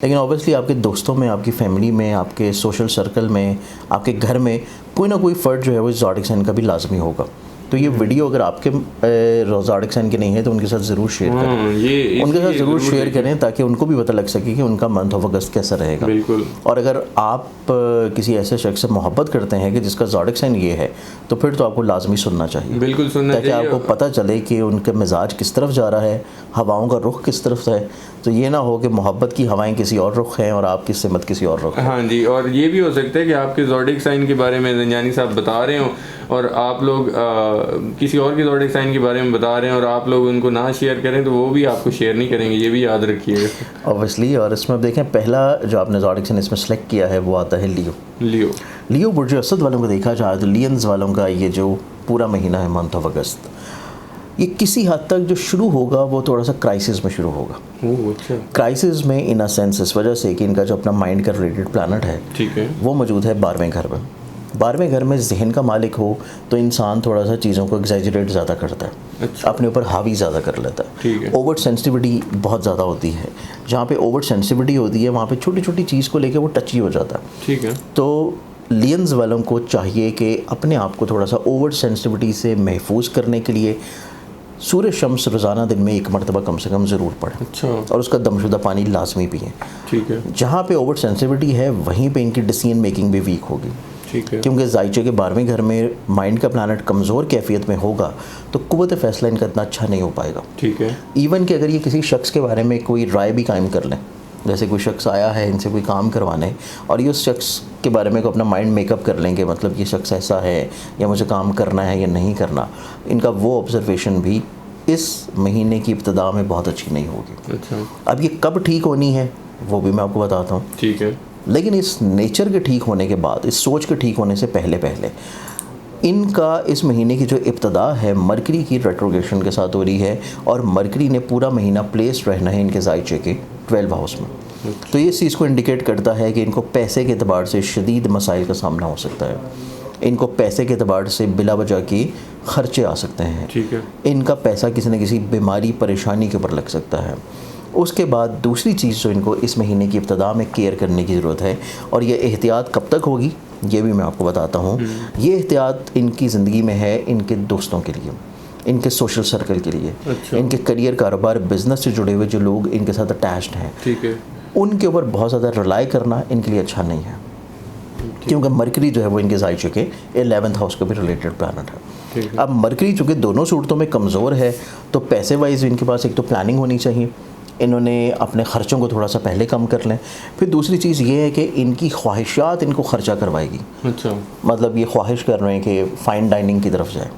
लेकिन ऑब्वियसली आपके दोस्तों में, आपकी फैमिली में, आपके सोशल सर्कल में, आपके घर में कोई ना कोई फ़र्द जो है वो ज़ोडिक साइन का भी लाजमी होगा। तो ये वीडियो अगर आपके ज़ोडिक साइन के नहीं है तो उनके साथ ज़रूर शेयर करें, उनके साथ ज़रूर शेयर करें ताकि उनको भी पता लग सके कि उनका मंथ ऑफ अगस्त कैसा रहेगा। बिल्कुल। और अगर आप किसी ऐसे शख्स से मोहब्बत करते हैं कि जिसका ज़ोडिक साइन ये है तो फिर तो आपको लाजमी सुनना चाहिए, बिल्कुल सुनना ताकि चाहिए। आपको पता चले कि उनका मिजाज किस तरफ जा रहा है, हवाओं का रुख किस तरफ है। तो ये ना हो कि मोहब्बत की हवाएं किसी और रुख हैं और आपकी सिमत किसी और रुख है। हाँ जी, और ये भी हो सकता है कि आपके ज़ोडिक साइन के बारे में ज़ंजानी साहब बता रहे हो और आप लोग किसी और के ज़ोडिक साइन के बारे में बता रहे हैं और आप लोग उनको ना शेयर करें तो वो भी आपको शेयर नहीं करेंगे, ये भी याद रखिएगा ऑब्वियसली। और इसमें अब देखें, पहला जो आपने ज़ोडिक साइन इसमें सेलेक्ट किया है वो आता है लियो। लियो बुर्ज असद वालों को देखा जाए तो लियंस वालों का ये जो पूरा महीना है मंथ ऑफ अगस्त, ये किसी हद तक जो शुरू होगा वो थोड़ा सा क्राइसिस में शुरू होगा। अच्छा। क्राइसिस में इन अ सेंस इस वजह से कि इनका जो अपना माइंड का रिलेटेड प्लानट है, ठीक है, वो मौजूद है 12वें घर में। 12वें घर में जहन का मालिक हो तो इंसान थोड़ा सा चीज़ों को एग्जैजरेट ज़्यादा करता है, अच्छा, अपने ऊपर हावी ज़्यादा कर लेता है। ठीक है। ओवर सेंसिटिविटी बहुत ज़्यादा होती है। जहाँ पे ओवर सेंसिटिविटी होती है वहाँ पे छोटी छोटी चीज़ को लेकर वो टची हो जाता है। ठीक है। तो लियंस वालों को चाहिए कि अपने आप को थोड़ा सा ओवर सेंसिटिविटी से महफूज करने के लिए सूर्य शम्स रोज़ाना दिन में एक मरतबा कम से कम ज़रूर पढ़ें। अच्छा। और उसका दमशुदा पानी लाजमी पिएँ। ठीक है। जहाँ पे ओवर सेंसिटिविटी है वहीं पे इनकी डिसीजन मेकिंग भी वीक होगी। ठीक है। क्योंकि जायचे के 12वें घर में माइंड का प्लानट कमज़ोर कैफियत में होगा तो कुव्वत फ़ैसला इनका इतना अच्छा नहीं हो पाएगा। ठीक है। इवन कि अगर ये किसी शख्स के बारे में कोई राय भी कायम कर लें, जैसे कोई शख्स आया है इनसे कोई काम करवाने और ये उस शख्स के बारे में को अपना माइंड मेकअप कर लेंगे, मतलब ये शख्स ऐसा है या मुझे काम करना है या नहीं करना, इनका वो ऑब्जर्वेशन भी इस महीने की इब्तिदा में बहुत अच्छी नहीं होगी। अच्छा। अब ये कब ठीक होनी है वो भी मैं आपको बताता हूँ। ठीक है। लेकिन इस नेचर के ठीक होने के बाद, इस सोच के ठीक होने से पहले इनका इस महीने की जो इब्तिदा है मरकरी की रेट्रोग्रेशन के साथ हो रही है और मरकरी ने पूरा महीना प्लेस्ड रहना है इनके जायचे के 12 हाउस में। तो ये इस चीज़ को इंडिकेट करता है कि इनको पैसे के अतबार से शदीद मसाइल का सामना हो सकता है। इनको पैसे के अतबार से बिला वजह के खर्चे आ सकते हैं। ठीक है। इनका पैसा किसी न किसी बीमारी परेशानी के ऊपर लग सकता है। उसके बाद दूसरी चीज़ जो इनको इस महीने की इब्तिदा में केयर करने की ज़रूरत है, और ये एहतियात कब तक होगी ये भी मैं आपको बताता हूँ। ये एहतियात इनकी ज़िंदगी में है इनके दोस्तों के लिए, इनके सोशल सर्कल के लिए। अच्छा। इनके करियर, कारोबार, बिज़नेस से जुड़े हुए जो लोग इनके साथ अटैच्ड हैं, ठीक है, उनके ऊपर बहुत ज़्यादा रिलाई करना इनके लिए अच्छा नहीं है, क्योंकि मरकरी जो है वो इनके जायचे के 11th हाउस का भी रिलेटेड प्लानट है। अब मरकरी चूँकि दोनों सूरतों में कमज़ोर है तो पैसे वाइज इनके पास एक तो प्लानिंग होनी चाहिए, इन्होंने अपने ख़र्चों को थोड़ा सा पहले कम कर लें। फिर दूसरी चीज़ ये है कि इनकी ख्वाहिशात इनको ख़र्चा करवाएगी। अच्छा। मतलब ये ख्वाहिश कर रहे हैं कि फ़ाइन डाइनिंग की तरफ जाए,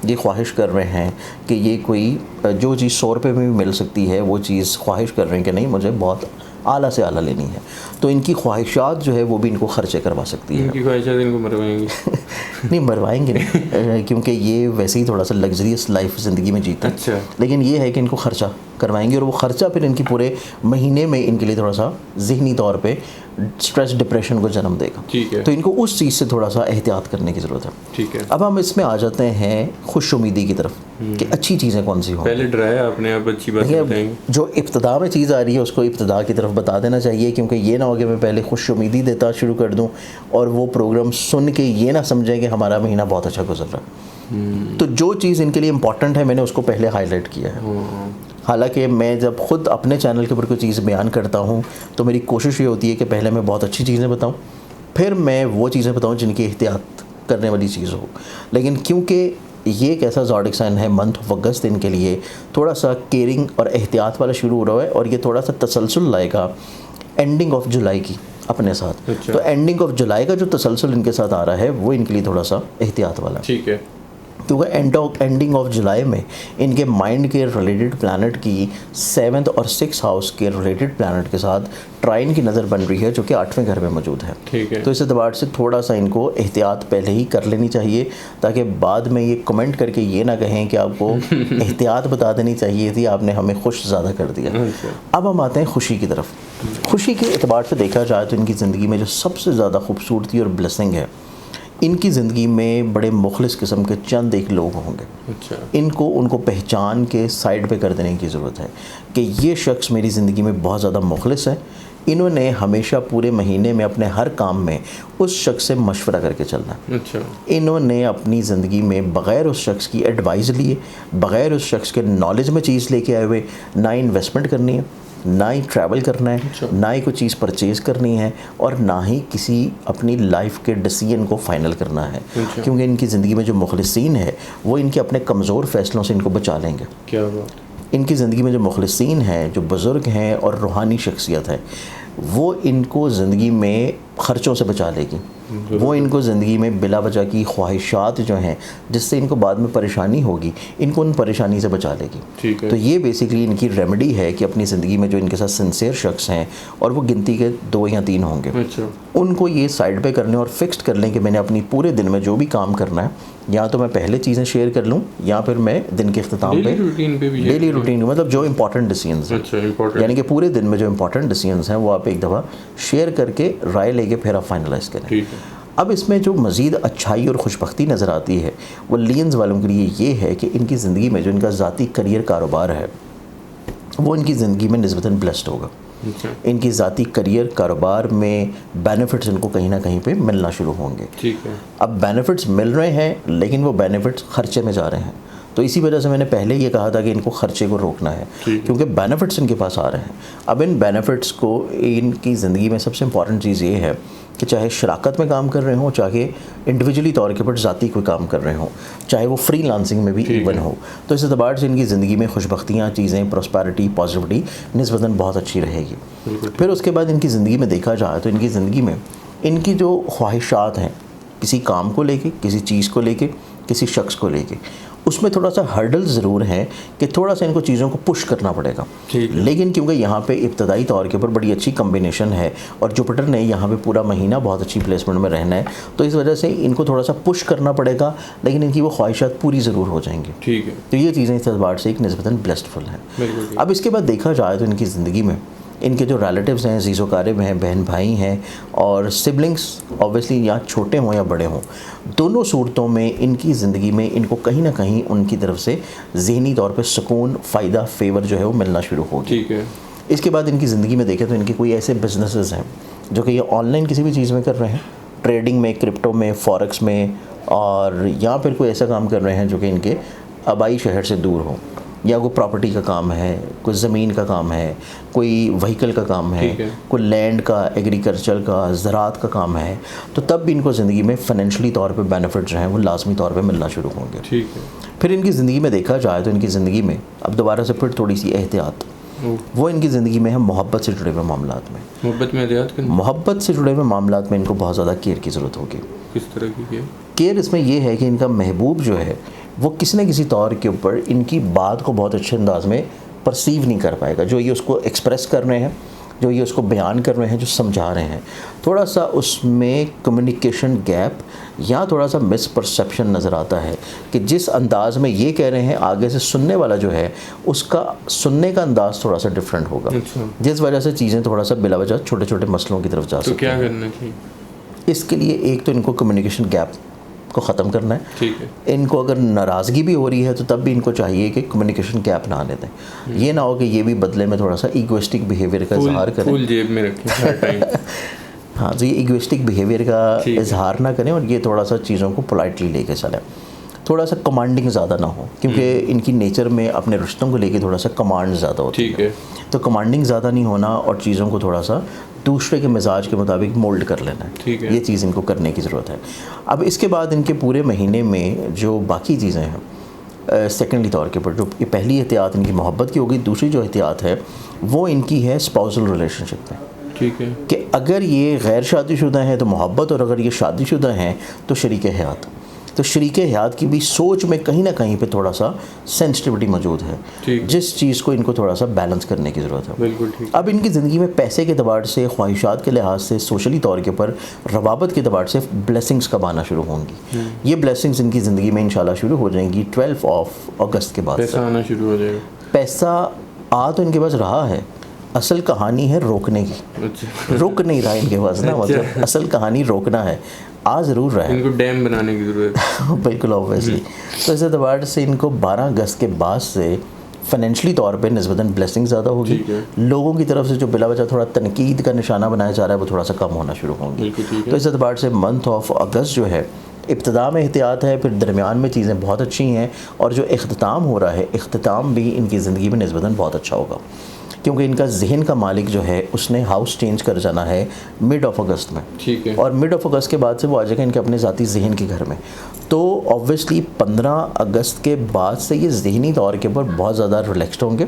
ये ख्वाहिश कर रहे हैं कि ये कोई जो चीज़ 100 रुपये में भी मिल सकती है वो चीज़ ख्वाहिश कर रहे हैं कि नहीं मुझे बहुत आला से आला लेनी है। तो इनकी ख्वाहिशात जो है वो भी इनको खर्चे करवा सकती है। इनकी ख्वाहिशात इनको मरवाएंगी नहीं मरवाएंगे नहीं, क्योंकि ये वैसे ही थोड़ा सा लग्जरियस लाइफ ज़िंदगी में जीते हैं। अच्छा। लेकिन ये है कि इनको खर्चा करवाएंगे और वो खर्चा फिर इनकी पूरे महीने में इनके लिए थोड़ा सा ज़हनी तौर पे स्ट्रेस, डिप्रेशन को जन्म देगा। ठीक है। तो इनको उस चीज़ से थोड़ा सा एहतियात करने की ज़रूरत है। ठीक है। अब हम इसमें आ जाते हैं खुश उम्मीदी की तरफ कि अच्छी चीज़ें कौन सी हों। पहले डराया आपने, आप अच्छी बात बताएंगे। जो इब्तिदा में चीज़ आ रही है उसको इब्तिदा की तरफ बता देना चाहिए, क्योंकि ये ना हो कि मैं पहले खुश उम्मीदी देता शुरू कर दूं और वो प्रोग्राम सुन के ये ना समझें कि हमारा महीना बहुत अच्छा गुजर रहा है। तो जो चीज़ इनके लिए इम्पॉर्टेंट है मैंने उसको पहले हाईलाइट किया है। हालांकि मैं जब ख़ुद अपने चैनल के ऊपर कोई चीज़ बयान करता हूँ तो मेरी कोशिश ये होती है कि पहले मैं बहुत अच्छी चीज़ें बताऊँ, फिर मैं वो चीज़ें बताऊँ जिनकी एहतियात करने वाली चीज़ हो। लेकिन क्योंकि ये एक ऐसा ज़ोडिक साइन है, मंथ ऑफ अगस्त इनके लिए थोड़ा सा केयरिंग और एहतियात वाला शुरू हो रहा है और ये थोड़ा सा तसलसल लाएगा एंडिंग ऑफ जुलाई की अपने साथ। अच्छा। तो एंडिंग ऑफ जुलाई का जो तसलसल इनके साथ आ रहा है वो इनके लिए थोड़ा सा एहतियात वाला है। ठीक है। क्योंकि एंडिंग ऑफ जुलाई में इनके माइंड के रिलेटेड प्लानट की 7th और 6th हाउस के रिलेटेड प्लानट के साथ ट्राइन की नज़र बन रही है जो कि 8वें घर में मौजूद है। ठीक है। तो इस एतबार से थोड़ा सा इनको एहतियात पहले ही कर लेनी चाहिए ताकि बाद में ये कमेंट करके ये ना कहें कि आपको एहतियात बता देनी चाहिए थी, आपने हमें खुश ज़्यादा कर दिया। अब हम आते हैं खुशी की तरफ। खुशी के एतबार से देखा जाए तो इनकी ज़िंदगी में जो सबसे ज़्यादा खूबसूरती और ब्लेसिंग है, इनकी ज़िंदगी में बड़े मुखलिस किस्म के चंद एक लोग होंगे। अच्छा। इनको उनको पहचान के साइड पे कर देने की ज़रूरत है कि ये शख्स मेरी ज़िंदगी में बहुत ज़्यादा मुखलिस है, इन्होंने हमेशा पूरे महीने में अपने हर काम में उस शख्स से मशवरा करके चलना। अच्छा। इन्होंने अपनी ज़िंदगी में बग़ैर उस शख्स की एडवाइस लिए, बग़ैर उस शख्स के नॉलेज में चीज़ लेके आए हुए ना इन्वेस्टमेंट करनी है, ना ही ट्रैवल करना है, अच्छा। ना ही कोई चीज़ परचेज़ करनी है, और ना ही किसी अपनी लाइफ के डिसीजन को फ़ाइनल करना है। अच्छा। क्योंकि इनकी ज़िंदगी में जो मुखलिसीन है वो इनके अपने कमज़ोर फ़ैसलों से इनको बचा लेंगे। क्या बात। इनकी ज़िंदगी में जो मुखलिसीन हैं, जो बुज़ुर्ग हैं और रूहानी शख्सियत है, वो इनको ज़िंदगी में ख़र्चों से बचा लेगी। वो इनको ज़िंदगी में बिला वजह की ख्वाहिशात जो हैं जिससे इनको बाद में परेशानी होगी, इनको उन परेशानी से बचा लेगी। ठीक है। तो ये बेसिकली इनकी रेमेडी है कि अपनी ज़िंदगी में जो इनके साथ सिंसियर शख्स हैं, और वो गिनती के 2 या 3 होंगे, अच्छा। उनको ये साइड पे कर लें और फिक्स्ड कर लें कि मैंने अपनी पूरे दिन में जो भी काम करना है, या तो मैं पहले चीज़ें शेयर कर लूँ या फिर मैं दिन के अख्ताम पे डेली रूटीन मतलब जो इंपॉर्टेंट डिसीजंस हैं, अच्छा, इम्पोर्टेंट, यानी कि पूरे दिन में जो इंपॉर्टेंट डिसीजंस हैं वो आप एक दफ़ा शेयर करके राय लेके फिर आप फाइनलाइज करें। ठीक है। अब इसमें जो मज़ीद अच्छाई और खुशबख्ती नज़र आती है वो लियंस वालों के लिए ये है कि इनकी ज़िंदगी में जो इनका ज़ाती करियर कारोबार है वो इनकी ज़िंदगी में निस्बतन ब्लेस्ड होगा। अच्छा। इनकी ज़ाती करियर कारोबार में बेनिफिट्स इनको कहीं ना कहीं पे मिलना शुरू होंगे। ठीक है। अब बेनिफिट्स मिल रहे हैं लेकिन वो बेनिफिट्स खर्चे में जा रहे हैं, तो इसी वजह से मैंने पहले ये कहा था कि इनको खर्चे को रोकना है, क्योंकि बेनिफिट्स इनके पास आ रहे हैं। अब इन बेनिफिट्स को इनकी ज़िंदगी में सबसे इंपॉर्टेंट चीज़ ये है कि चाहे शराकत में काम कर रहे हों, चाहे इंडिविजुअली तौर के ऊपर ज़ाती कोई काम कर रहे हों, चाहे वो फ्री लांसिंग में भी इवन हो, तो इस एतबार से इनकी ज़िंदगी में खुशबख्तियाँ, चीज़ें, प्रॉस्पेरिटी, पॉजिटिविटी निस्बतन बहुत अच्छी रहेगी। फिर उसके बाद इनकी ज़िंदगी में देखा जाए तो इनकी ज़िंदगी में इनकी जो ख्वाहिशात हैं किसी काम को लेके, किसी चीज़ को लेके, किसी शख्स को लेके, उसमें थोड़ा सा हर्डल ज़रूर है कि थोड़ा सा इनको चीज़ों को पुश करना पड़ेगा। लेकिन क्योंकि यहाँ पे इब्तदाई तौर के ऊपर बड़ी अच्छी कम्बिनेशन है और जुपिटर ने यहाँ पे पूरा महीना बहुत अच्छी प्लेसमेंट में रहना है, तो इस वजह से इनको थोड़ा सा पुश करना पड़ेगा, लेकिन इनकी वो ख्वाहिशात पूरी ज़रूर हो जाएंगी। ठीक है। तो ये चीज़ें इस एतबार से एक निस्बतन ब्लेस्डफुल हैं। अब इसके बाद देखा जाए तो इनकी ज़िंदगी में इनके जो रिलेटिव्स हैं, अज़ीज़ व क़ारिब हैं, बहन भाई हैं और सिबलिंग्स ऑब्वियसली या छोटे हों या बड़े हों, दोनों सूरतों में इनकी ज़िंदगी में इनको कहीं ना कहीं उनकी तरफ से ज़हनी तौर पे सुकून, फ़ायदा, फेवर जो है वो मिलना शुरू होगी। ठीक है। इसके बाद इनकी ज़िंदगी में देखें तो इनके कोई ऐसे बिजनेसेस हैं जो कि ये ऑनलाइन किसी भी चीज़ में कर रहे हैं, ट्रेडिंग में, क्रिप्टो में, फॉरेक्स में, और या फिर कोई ऐसा काम कर रहे हैं जो कि इनके आबाई शहर से दूर हो, या कोई प्रॉपर्टी का काम है, कोई ज़मीन का काम है, कोई व्हीकल का काम है, कोई लैंड का, एग्रीकल्चर का, ज़राअत का काम है, तो तब भी इनको ज़िंदगी में फ़ाइनेंशली तौर पे बेनिफिट जो हैं वो लाजमी तौर पे मिलना शुरू होंगे। ठीक है। फिर इनकी ज़िंदगी में देखा जाए तो इनकी ज़िंदगी में अब दोबारा से फिर थोड़ी सी एहतियात वो इनकी ज़िंदगी में है मोहब्बत से जुड़े हुए मामलात में। मोहब्बत में एहतियात करना, मोहब्बत से जुड़े हुए मामलात में इनको बहुत ज़्यादा केयर की ज़रूरत होगी। किस तरह की केयर? इसमें यह है कि इनका महबूब जो है वो किसी न किसी तौर के ऊपर इनकी बात को बहुत अच्छे अंदाज में परसीव नहीं कर पाएगा। जो ये उसको एक्सप्रेस कर रहे हैं, जो ये उसको बयान कर रहे हैं, जो समझा रहे हैं, थोड़ा सा उसमें कम्युनिकेशन गैप या थोड़ा सा मिसपरसेप्शन नज़र आता है कि जिस अंदाज़ में ये कह रहे हैं आगे से सुनने वाला जो है उसका सुनने का अंदाज़ थोड़ा सा डिफरेंट होगा। अच्छा। जिस वजह से चीज़ें थोड़ा सा बिला वजह छोटे छोटे मसलों की तरफ जा सकती हैं। तो क्या करना चाहिए? इसके लिए एक तो इनको कम्युनिकेशन गैप को ख़त्म करना है। ठीक है। इनको अगर नाराज़गी भी हो रही है तो तब भी इनको चाहिए कि कम्युनिकेशन गैप ना आने दें। ये ना हो कि ये भी बदले में थोड़ा सा ईगोइस्टिक बिहेवियर का इजहार करें, फूल जेब में रखें हर टाइम। हाँ, तो ये ईगोइस्टिक बिहेवियर का इजहार ना करें और ये थोड़ा सा चीज़ों को पोलाइटली लेके चलें। थोड़ा सा कमांडिंग ज़्यादा ना हो, क्योंकि इनकी नेचर में अपने रिश्तों को लेके थोड़ा सा कमांड ज़्यादा होती है। तो कमांडिंग ज़्यादा नहीं होना और चीज़ों को थोड़ा सा दूसरे के मिजाज के मुताबिक मोल्ड कर लेना है। ये चीज़ इनको करने की ज़रूरत है। अब इसके बाद इनके पूरे महीने में जो बाकी चीज़ें हैं, सेकेंडली तौर के ऊपर जो ये पहली एहतियात इनकी मोहब्बत की होगी, दूसरी जो एहतियात है वो इनकी है स्पाउसल रिलेशनशिप में। ठीक है। कि अगर ये गैर शादीशुदा हैं तो मोहब्बत, और अगर ये शादीशुदा हैं तो शरीक हयात। तो शरीक हयात की भी सोच में कहीं ना कहीं पे थोड़ा सा सेंसिटिविटी मौजूद है, जिस चीज़ को इनको थोड़ा सा बैलेंस करने की ज़रूरत है। बिल्कुल ठीक। अब इनकी ज़िंदगी में पैसे के अतबार से, ख्वाहिशात के लिहाज से, सोशली तौर के ऊपर रवाबत के अतबार से ब्लेसिंग्स कब आना शुरू होंगी। ये ब्लेसिंग्स इनकी ज़िंदगी में इंशाल्लाह शुरू हो जाएंगी 12 अगस्त के बाद। पैसा आना शुरू हो जाएगा। पैसा आ तो इनके पास रहा है, असल कहानी है रोकने की। अच्छा। रुक नहीं रहा इनके पास ना, मतलब असल कहानी रोकना है। आ ज़रूर रहा है, इनको डैम बनाने की ज़रूरत है। बिल्कुल ऑब्वियसली। तो इस एतबार से इनको 12 अगस्त के बाद से फाइनेंशियली तौर पे निस्बतन ब्लेसिंग ज़्यादा होगी, लोगों की तरफ से जो बिला वजह थोड़ा तनकीद का निशाना बनाया जा रहा है वो थोड़ा सा कम होना शुरू होंगे। तो इस एतबार से मंथ ऑफ अगस्त जो है इब्तिदा में एहतियात है, फिर दरमियान में चीज़ें बहुत अच्छी हैं, और जो इख्तिताम हो रहा है इख्तिताम भी इनकी ज़िंदगी में निस्बतन बहुत अच्छा होगा, क्योंकि इनका जहन का मालिक जो है उसने हाउस चेंज कर जाना है मिड ऑफ अगस्त में। ठीक है। और मिड ऑफ अगस्त के बाद से वो आ जाएगा इनके अपने ज़ाती जहन के घर में। तो ऑब्वियसली 15 अगस्त के बाद से ये ज़हनी तौर के ऊपर बहुत ज़्यादा रिलैक्सड होंगे,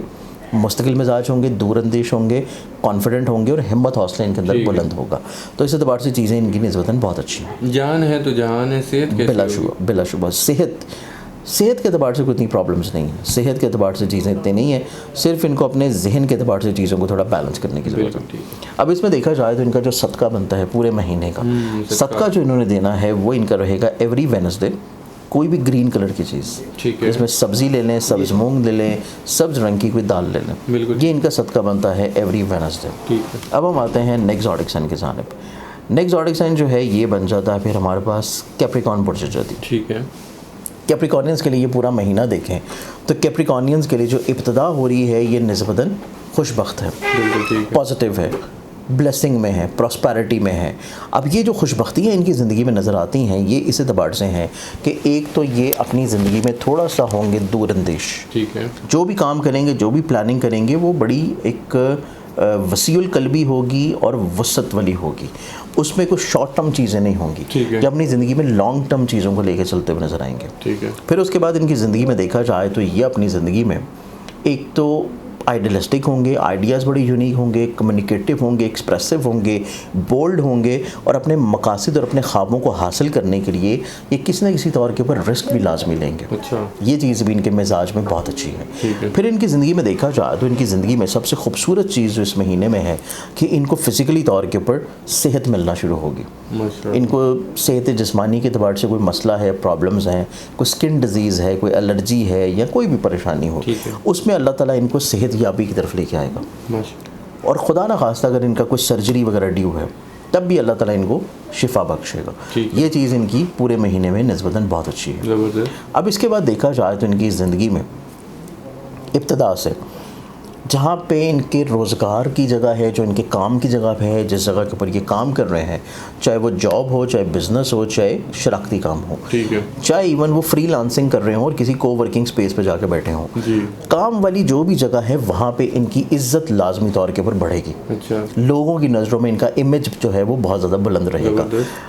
मुस्तकिल मिजाज होंगे, दूरअंदेश होंगे, कॉन्फिडेंट होंगे, और हिम्मत हौसला इनके अंदर बुलंद होगा। तो इस एतबार से चीज़ें इनकी निस्बतन बहुत अच्छी हैं। जान है तो जहान है, सेहत कैसी? बिलाशुबा सेहत के अतबार से कोई इतनी प्रॉब्लम्स नहीं है, सेहत के अतबार से चीज़ें इतनी नहीं है, सिर्फ इनको अपने जहन के अतबार से चीज़ों को थोड़ा बैलेंस करने की ज़रूरत है। अब इसमें देखा जाए तो इनका जो सदका बनता है पूरे महीने का, सदका जो इन्होंने देना है वो इनका रहेगा एवरी वेडनेसडे कोई भी ग्रीन कलर की चीज़, ठीक है, इसमें सब्ज़ी ले लें, सब्ज़ मूंग ले लें, सब्ज़ रंग की कोई दाल ले लें, ये इनका सदका बनता है एवरी वेडनेसडे। ठीक है। अब हम आते हैं नेक्स्ट ज़ोडिक साइन की जानिब। नेक्स्ट ज़ोडिक साइन जो है ये बन जाता है फिर हमारे पास कैप्रिकॉर्न बुर्ज जाती। ठीक है। कैप्रिकॉर्नियंस के लिए ये पूरा महीना देखें तो कैप्रिकॉर्नियंस के लिए जो इब्तिदा हो रही है ये निस्बतन खुशबख्त है, पॉजिटिव है, ब्लेसिंग में है, प्रॉस्पेरिटी में है। अब ये जो खुशबख्तियाँ इनकी ज़िंदगी में नज़र आती हैं ये इस एतबार से हैं कि एक तो ये अपनी ज़िंदगी में थोड़ा सा होंगे दूरअंदेश, ठीक है, जो भी काम करेंगे, जो भी प्लानिंग करेंगे वो बड़ी एक वसीउल कल्बी होगी और वसत वाली होगी, उसमें कुछ शॉर्ट टर्म चीज़ें नहीं होंगी, जो अपनी ज़िंदगी में लॉन्ग टर्म चीज़ों को लेकर चलते हुए नज़र आएंगे। ठीक है। फिर उसके बाद इनकी ज़िंदगी में देखा जाए तो ये अपनी ज़िंदगी में एक तो आइडियलिस्टिक होंगे, आइडियाज़ बड़े यूनिक होंगे, कम्युनिकेटिव होंगे, एक्सप्रेसिव होंगे, बोल्ड होंगे, और अपने मकासद और अपने ख्वाबों को हासिल करने के लिए ये किसी न किसी तौर के ऊपर रिस्क भी लाजमी लेंगे। अच्छा। ये चीज़ भी इनके मिजाज में बहुत अच्छी है। फिर इनकी ज़िंदगी में देखा जाए तो इनकी ज़िंदगी में सबसे खूबसूरत चीज़ जो इस महीने में है कि इनको फ़िज़िकली तौर के ऊपर सेहत मिलना शुरू होगी। इनको सेहत जिस्मानी के अतबार से कोई मसला है, प्रॉब्लम्स हैं, कोई स्किन डिजीज़ है, कोई एलर्जी है, या कोई भी परेशानी हो, उसमें अल्लाह ताला इनको सेहत याबी की तरफ लेके आएगा। और खुदा ना खास्ता अगर इनका कुछ सर्जरी वगैरह ड्यू है तब भी अल्लाह ताला इनको शिफा बख्शेगा। ये चीज़ इनकी पूरे महीने में निस्बतन बहुत अच्छी है। अब इसके बाद देखा जाए तो इनकी ज़िंदगी में इब्तिदा से जहाँ पे इनके रोज़गार की जगह है, जो इनके काम की जगह पे है, जिस जगह के ऊपर ये काम कर रहे हैं, चाहे वो जॉब हो, चाहे बिज़नेस हो, चाहे शराकती काम हो, ठीक है, चाहे इवन वो फ्रीलांसिंग कर रहे हों और किसी को वर्किंग स्पेस पे जाके बैठे हों, काम वाली जो भी जगह है वहाँ पे इनकी इज़्ज़त लाजमी तौर के ऊपर बढ़ेगी। अच्छा। लोगों की नज़रों में इनका इमेज जो है वो बहुत ज़्यादा बुलंद रहेगा।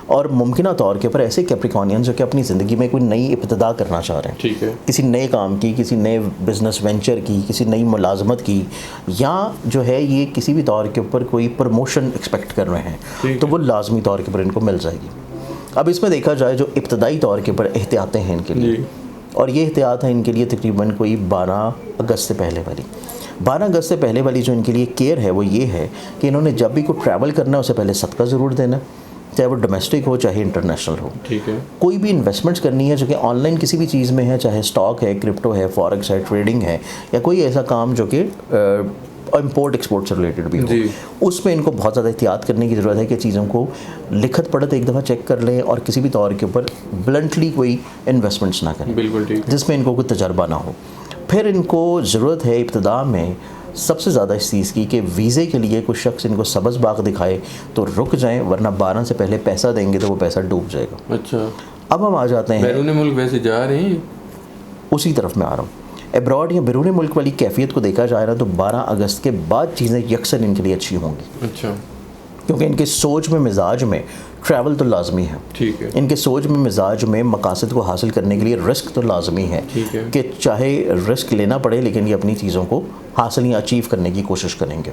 और मुमकिन तौर के ऊपर ऐसे कैप्रिकॉर्नियन जो कि अपनी ज़िंदगी में कोई नई इब्तिदा करना चाह रहे हैं, ठीक है, किसी नए काम की, किसी नए बिज़नेस वेंचर की, किसी नई मुलाजमत की, या जो है ये किसी भी तौर के ऊपर कोई प्रमोशन एक्सपेक्ट कर रहे हैं, तो वो लाजमी तौर के ऊपर इनको मिल जाएगी। अब इसमें देखा जाए जो इब्तदाई तौर के ऊपर एहतियातें हैं इनके लिए, और ये एहतियात है इनके लिए तकरीबन कोई 12 अगस्त से पहले वाली। 12 अगस्त से पहले वाली जो इनके लिए केयर है वो ये है कि इन्होंने जब भी कोई ट्रैवल करना है उससे पहले सदका ज़रूर देना, चाहे वो डोमेस्टिक हो चाहे इंटरनेशनल हो। ठीक है। कोई भी इन्वेस्टमेंट्स करनी है जो कि ऑनलाइन किसी भी चीज़ में है, चाहे स्टॉक है, क्रिप्टो है, फॉरेक्स है, ट्रेडिंग है, या कोई ऐसा काम जो कि इम्पोर्ट एक्सपोर्ट से रिलेटेड भी हो, उसमें इनको बहुत ज़्यादा एहतियात करने की ज़रूरत है कि चीज़ों को लिखत पढ़त एक दफ़ा चेक कर लें और किसी भी तौर के ऊपर ब्लंटली कोई इन्वेस्टमेंट्स ना करें, बिल्कुल ठीक, जिसमें इनको कोई तजर्बा ना हो। फिर इनको ज़रूरत है इब्तिदा में सबसे ज़्यादा इस चीज़ की कि वीज़े के लिए कोई शख्स इनको सब्ज़ बाग दिखाए तो रुक जाएं, वरना 12 से पहले पैसा देंगे तो वो पैसा डूब जाएगा। अच्छा। अब हम आ जाते हैं, बैरून मुल्क वैसे जा रहे हैं, उसी तरफ मैं आ रहा हूँ। एब्रॉड या बैरून मुल्क वाली कैफियत को देखा जाए ना तो 12 अगस्त के बाद चीज़ें यकसन इनके लिए अच्छी होंगी। अच्छा। क्योंकि इनके सोच में, मिजाज में ट्रैवल तो लाजमी है। ठीक है। इनके सोच में, मिजाज में मकासद को हासिल करने के लिए रिस्क तो लाजमी है, कि चाहे रिस्क लेना पड़े लेकिन ये अपनी चीज़ों को हासिल या अचीव करने की कोशिश करेंगे।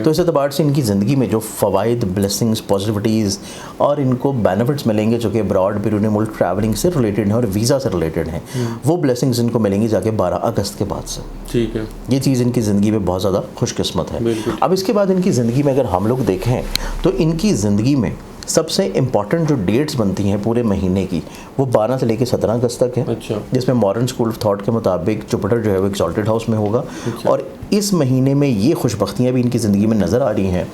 तो इस एतबार से इनकी ज़िंदगी में जो फ़वाइद, ब्लेसिंग्स, पॉजिटिविटीज़ और इनको बेनिफिट्स मिलेंगे जो कि अब्रॉड बैरून मुल्क ट्रैवलिंग से रिलेटेड हैं और वीज़ा से रिलेटेड हैं, वो ब्लेसिंग्स इनको मिलेंगी जाके 12 अगस्त के बाद से। ठीक है। ये चीज़ इनकी ज़िंदगी में बहुत ज़्यादा खुशकिस्मत है। अब इसके बाद इनकी ज़िंदगी में अगर हम लोग देखें तो इनकी ज़िंदगी में सबसे इम्पॉर्टेंट जो डेट्स बनती हैं पूरे महीने की वो 12 से लेकर 17 अगस्त तक है। अच्छा। जिसमें मॉडर्न स्कूल ऑफ थॉट के मुताबिक जुपिटर जो है वो एक्सॉल्टेड हाउस में होगा। अच्छा। और इस महीने में ये खुशबख्तियाँ भी इनकी ज़िंदगी में नज़र आ रही हैं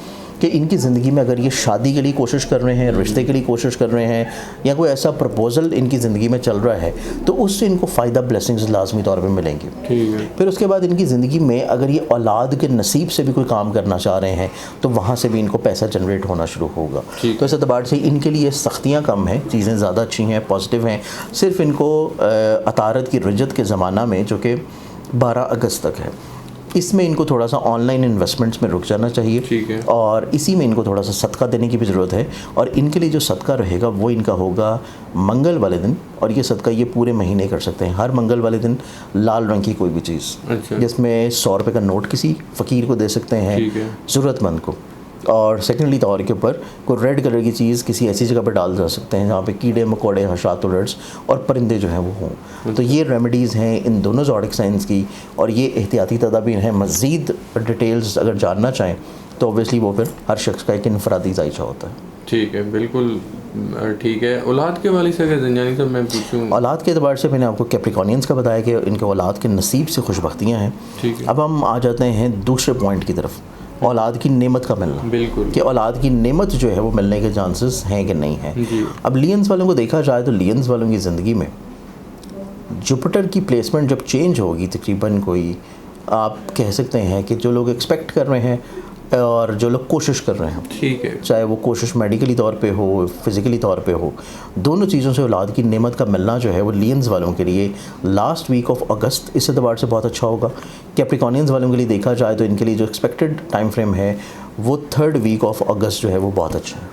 कि इनकी ज़िंदगी में अगर ये शादी के लिए कोशिश कर रहे हैं, रिश्ते के लिए कोशिश कर रहे हैं, या कोई ऐसा प्रपोज़ल इनकी ज़िंदगी में चल रहा है, तो उससे इनको फ़ायदा, ब्लेसिंग्स लाजमी तौर पर मिलेंगे। ठीक है। फिर उसके बाद इनकी ज़िंदगी में अगर ये औलाद के नसीब से भी कोई काम करना चाह रहे हैं तो वहाँ से भी इनको पैसा जनरेट होना शुरू होगा। तो इस एतबार से इनके लिए सख्तियाँ कम हैं, चीज़ें ज़्यादा अच्छी हैं, पॉजिटिव हैं। सिर्फ इनको अतारत की रजत के ज़माना में, जो कि 12 अगस्त तक है, इसमें इनको थोड़ा सा ऑनलाइन इन्वेस्टमेंट्स में रुक जाना चाहिए। ठीक है। और इसी में इनको थोड़ा सा सदका देने की भी ज़रूरत है। और इनके लिए जो सदका रहेगा वो इनका होगा मंगल वाले दिन, और ये सदका ये पूरे महीने कर सकते हैं। हर मंगल वाले दिन लाल रंग की कोई भी चीज़, अच्छा। जिसमें 100 रुपये का नोट किसी फ़कीर को दे सकते हैं, ज़रूरतमंद को। और सेकेंडली तौर के ऊपर कोई रेड कलर की चीज़ किसी ऐसी जगह पर डाल जा सकते हैं जहाँ पे कीड़े मकोड़े, हशात उलट्स और परिंदे जो हैं वो हों। तो ये रेमेडीज़ हैं इन दोनों ज़ोडिक साइंस की, और ये एहतियाती तदाबीर हैं। मज़ीद डिटेल्स अगर जानना चाहें तो ऑब्वियसली वो फिर हर शख्स का एक इनफरादी जायज़ा होता है। ठीक है, बिल्कुल ठीक है। औलाद के वाले से अगर ज़ंजानी साहब मैं पूछूं, औलाद के अतबार से मैंने आपको कैप्रिकॉनियंस का बताया कि इनके औलाद के नसीब से खुशबख्तियाँ हैं। ठीक है। अब हम आ जाते हैं दूसरे पॉइंट की तरफ, औलाद की नेमत का मिलना। बिल्कुल, कि औलाद की नेमत जो है वो मिलने के चांसेस हैं कि नहीं हैं। जी। अब लियंस वालों को देखा जाए तो लियंस वालों की ज़िंदगी में जुपिटर की प्लेसमेंट जब चेंज होगी, तकरीबन कोई आप कह सकते हैं कि जो लोग एक्सपेक्ट कर रहे हैं और जो लोग कोशिश कर रहे हैं, ठीक है, चाहे वो कोशिश मेडिकली तौर पे हो, फिज़िकली तौर पे हो, दोनों चीज़ों से औलाद की नेमत का मिलना जो है वो लियंस वालों के लिए लास्ट वीक ऑफ अगस्त इस एतबार से बहुत अच्छा होगा। कैप्रिकॉनियंस वालों के लिए देखा जाए तो इनके लिए जो एक्सपेक्टेड टाइम फ्रेम है वो 3rd वीक ऑफ अगस्त जो है वो बहुत अच्छा है।